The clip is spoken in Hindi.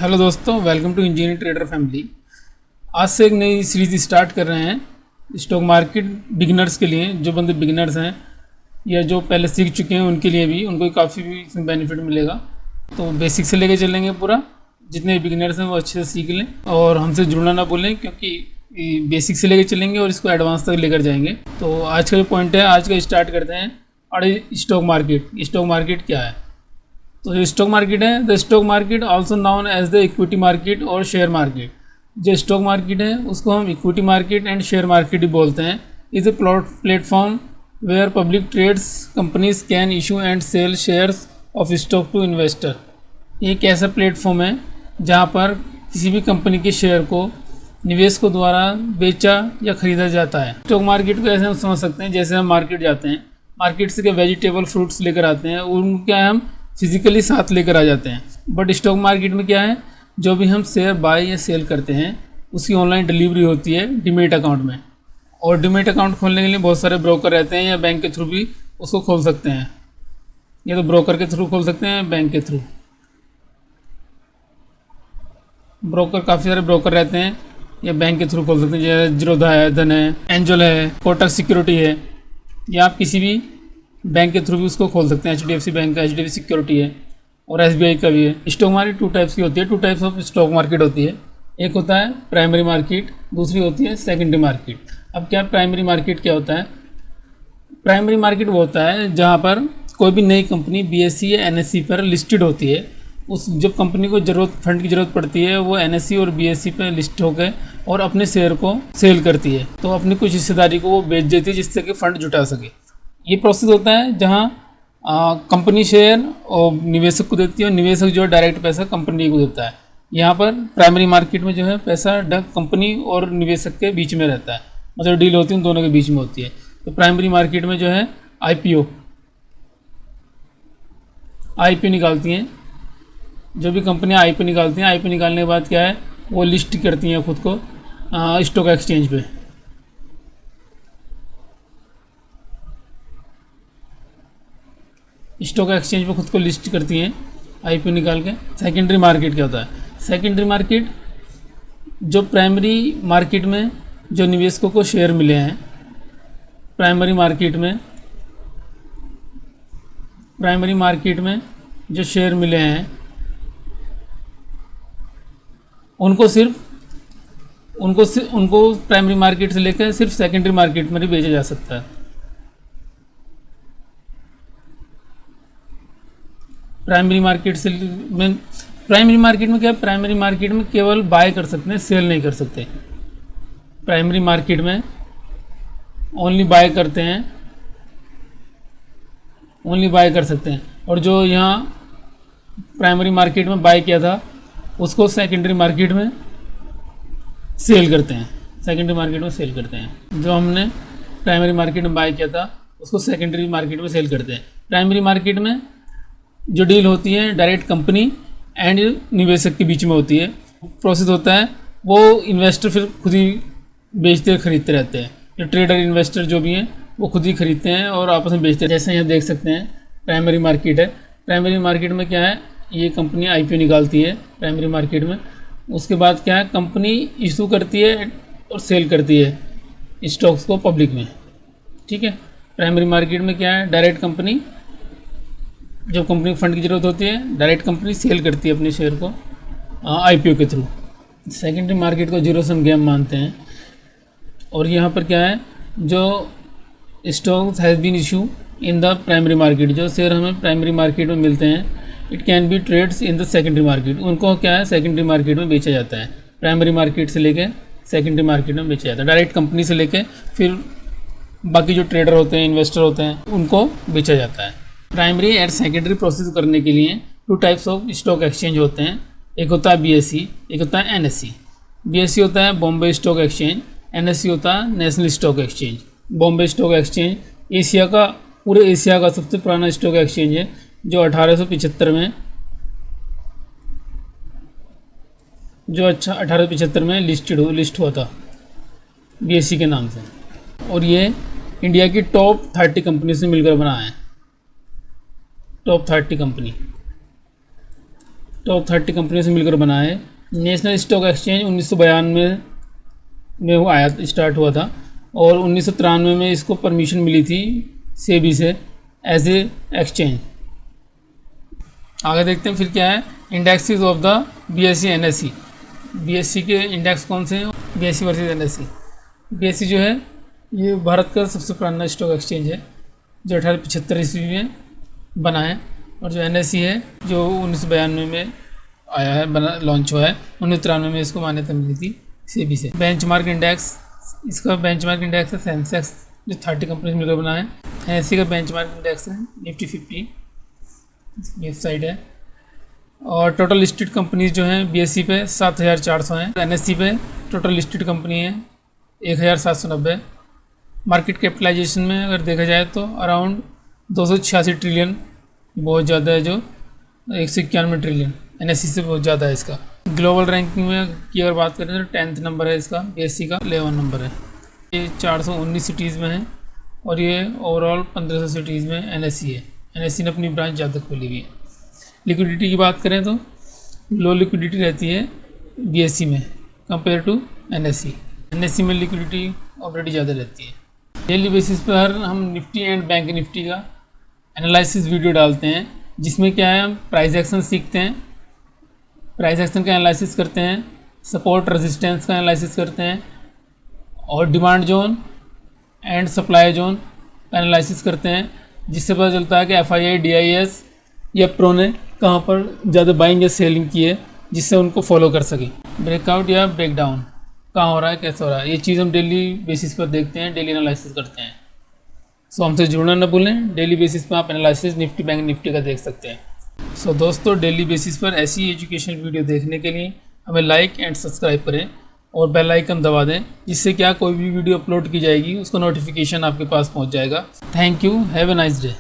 हेलो दोस्तों, welcome to engineer trader family. आज से एक नई सीरीज स्टार्ट कर रहे हैं स्टॉक मार्केट बिगिनर्स के लिए। जो बंदे बिगिनर्स हैं या जो पहले सीख चुके हैं उनके लिए भी, उनको काफ़ी भी इसमें बेनिफिट मिलेगा। तो बेसिक से लेके चलेंगे पूरा, जितने बिगिनर्स हैं वो अच्छे से सीख लें और हमसे जुड़ना ना भूलें, क्योंकि बेसिक से लेके चलेंगे और इसको एडवांस तक लेकर जाएंगे। तो आज का जो पॉइंट है, आज का स्टार्ट करते हैं। और स्टॉक मार्केट क्या है? तो जो स्टॉक मार्केट है, the stock market also known as the equity market और शेयर मार्केट। जो स्टॉक मार्केट है उसको हम equity market and share market ही बोलते हैं। Is a platform where public trades companies can issue and sell shares of stock to investor. ये एक ऐसा प्लेटफॉर्म है जहाँ पर किसी भी कंपनी के शेयर को निवेशकों द्वारा बेचा या खरीदा जाता है। स्टॉक मार्केट को ऐसे हम समझ सकते हैं जैसे हम मार्केट जाते हैं, मार्केट से क्या वेजिटेबल फ्रूट्स लेकर आते हैं, उनको क्या है हम फिजिकली साथ लेकर आ जाते हैं। बट स्टॉक मार्केट में क्या है, जो भी हम शेयर बाय या सेल करते हैं उसकी ऑनलाइन डिलीवरी होती है डीमैट अकाउंट में। और डीमैट अकाउंट खोलने के लिए बहुत सारे ब्रोकर रहते हैं, या बैंक के थ्रू भी उसको खोल सकते हैं। या तो ब्रोकर के थ्रू खोल सकते हैं, बैंक के थ्रू। ब्रोकर काफ़ी सारे ब्रोकर रहते हैं, या बैंक के थ्रू खोल सकते हैं, जैसे जीरोधा है, धन है, एंजल है, कोटक सिक्योरिटी है। या आप किसी भी बैंक के थ्रू भी उसको खोल सकते हैं। HDFC बैंक का HDFC सिक्योरिटी है और SBI का भी है। स्टॉक मार्केट टू टाइप्स की होती है, two types of stock market होती है। एक होता है प्राइमरी मार्केट, दूसरी होती है सेकेंडरी मार्केट। अब क्या प्राइमरी मार्केट क्या होता है? प्राइमरी मार्केट वो होता है जहाँ पर कोई भी नई कंपनी BSE या NSE पर लिस्टेड होती है। उस जब कंपनी को फंड की ज़रूरत पड़ती है, वो NSE और BSE पर लिस्ट होकर और अपने शेयर को सेल करती है, तो अपनी कुछ हिस्सेदारी को वो बेच देती है जिससे कि फ़ंड जुटा सके। ये प्रोसेस होता है जहाँ कंपनी शेयर और निवेशक को देती है, और निवेशक जो है डायरेक्ट पैसा कंपनी को देता है। यहाँ पर प्राइमरी मार्केट में जो है पैसा कंपनी और निवेशक के बीच में रहता है, मतलब डील होती है उन दोनों के बीच में होती है। तो प्राइमरी मार्केट में जो है IPO निकालती हैं। जो भी कंपनियाँ IPO निकालती हैं, IPO निकालने के बाद क्या है, वो लिस्ट करती हैं खुद को स्टॉक एक्सचेंज पे। स्टॉक एक्सचेंज पे खुद को लिस्ट करती हैं IPO निकाल के। सेकेंडरी मार्केट क्या होता है? सेकेंडरी मार्केट जो प्राइमरी मार्केट में जो निवेशकों को शेयर मिले हैं, प्राइमरी मार्केट में जो शेयर मिले हैं उनको प्राइमरी मार्केट से लेकर सिर्फ सेकेंडरी मार्केट में ही बेचा जा सकता है। प्राइमरी मार्केट में क्या है, प्राइमरी मार्केट में केवल बाय कर सकते हैं, सेल नहीं कर सकते। प्राइमरी मार्केट में ओनली बाय कर सकते हैं। और जो यहाँ प्राइमरी मार्केट में बाय किया था उसको सेकेंडरी मार्केट में सेल करते हैं। जो हमने प्राइमरी मार्केट में बाय किया था उसको सेकेंडरी मार्केट में सेल करते हैं। प्राइमरी मार्केट में जो डील होती है डायरेक्ट कंपनी एंड निवेशक के बीच में होती है। प्रोसेस होता है वो इन्वेस्टर फिर खुद ही बेचते खरीदते रहते हैं। जो ट्रेडर इन्वेस्टर जो भी हैं वो खुद ही खरीदते हैं और आपस में बेचते हैं। जैसे यहाँ देख सकते हैं प्राइमरी मार्केट है। प्राइमरी मार्केट में क्या है, ये कंपनी IPO निकालती है प्राइमरी मार्केट में। उसके बाद क्या है, कंपनी इशू करती है और सेल करती है स्टॉक्स को पब्लिक में। ठीक है। प्राइमरी मार्केट में क्या है, डायरेक्ट कंपनी, जब कंपनी को फंड की ज़रूरत होती है डायरेक्ट कंपनी सेल करती है अपने शेयर को IPO के थ्रू। सेकेंडरी मार्केट को जीरो सम गेम मानते हैं। और यहाँ पर क्या है, जो stocks has been issue in the primary market, जो शेयर हमें प्राइमरी मार्केट में मिलते हैं, it can be trades in the secondary market, उनको क्या है सेकेंडरी मार्केट में बेचा जाता है। प्राइमरी मार्केट से लेके सेकेंडरी मार्केट में बेचा जाता है। डायरेक्ट कंपनी से लेके फिर बाकी जो ट्रेडर होते हैं, इन्वेस्टर होते हैं, उनको बेचा जाता है। प्राइमरी एंड सेकेंडरी प्रोसेस करने के लिए two types of stock exchange होते हैं। एक होता है BSE, एक होता है NSE। BSE होता है बॉम्बे स्टॉक एक्सचेंज, NSE होता है national stock exchange. Bombay stock exchange पूरे एशिया का सबसे पुराना स्टॉक एक्सचेंज है, जो 1875 में लिस्ट हुआ था BSE के नाम से। और ये इंडिया की टॉप 30 कंपनी से मिलकर बना है, टॉप 30 कंपनी। टॉप 30 कंपनियों से मिलकर बना है। नेशनल स्टॉक एक्सचेंज 1992 में वो आया स्टार्ट हुआ था और 1993 में इसको परमिशन मिली थी सेबी से एज ए एक्सचेंज। आगे देखते हैं फिर क्या है, indexes of the BSE NSE। BSE के इंडेक्स कौन से हैं? BSE versus NSE। BSE जो है ये भारत का सबसे पुराना स्टॉक एक्सचेंज है जो 1875 ईस्वी में बना है, और जो NSE है जो 1992 में आया है, बना लॉन्च हुआ है। 1993 में इसको मान्यता मिली थी सेबी से। बेंचमार्क इंडेक्स, इसका बेंचमार्क इंडेक्स है सेंसेक्स जो 30 कंपनी मिलकर बना है। NSE का बेंचमार्क इंडेक्स है निफ्टी 50 वेबसाइट है। और टोटल लिस्टेड कंपनीज जो हैं BSE पे 7400 हैं। NSE पे टोटल लिस्टेड कंपनी है 1790। मार्केट कैपिटलाइजेशन में अगर देखा जाए तो अराउंड 286 ट्रिलियन, बहुत ज़्यादा है, जो 191 ट्रिलियन NSE से बहुत ज़्यादा है इसका। ग्लोबल रैंकिंग में की अगर बात करें तो 10th नंबर है इसका, BSE का 11 नंबर है। ये 419 सिटीज़ में है और ये ओवरऑल 1500 सिटीज़ में NSE है। NSE ने अपनी ब्रांच ज़्यादा खोली हुई है। लिक्विडिटी की बात करें तो लो लिक्विडिटी रहती है BSE में कंपेयर टू NSE। NSE में लिक्विडिटी ऑलरेडी ज़्यादा रहती है। डेली बेसिस पर हम निफ्टी एंड बैंक निफ्टी का एनालिसिस वीडियो डालते हैं, जिसमें क्या है हम प्राइस एक्शन सीखते हैं, प्राइस एक्शन का एनालिसिस करते हैं, सपोर्ट रेजिस्टेंस का एनालिसिस करते हैं, और demand zone and supply zone का एनालिसिस करते हैं, जिससे पता चलता है कि FII DIS या प्रो ने कहाँ पर ज़्यादा बाइंग या सेलिंग की है, जिससे उनको फॉलो कर सकें। ब्रेकआउट या ब्रेकडाउन कहाँ हो रहा है, कैसे हो रहा है, ये चीज़ हम डेली बेसिस पर देखते हैं, डेली एनालिसिस करते हैं। सो हमसे जुड़ना ना भूलें। डेली बेसिस पर आप एनालिसिस निफ्टी बैंक निफ्टी का देख सकते हैं। सो दोस्तों, डेली बेसिस पर ऐसी एजुकेशनल वीडियो देखने के लिए हमें लाइक एंड सब्सक्राइब करें और बेल आइकन दबा दें, जिससे क्या कोई भी वीडियो अपलोड की जाएगी उसका नोटिफिकेशन आपके पास पहुंच जाएगा। Thank you, have a nice day.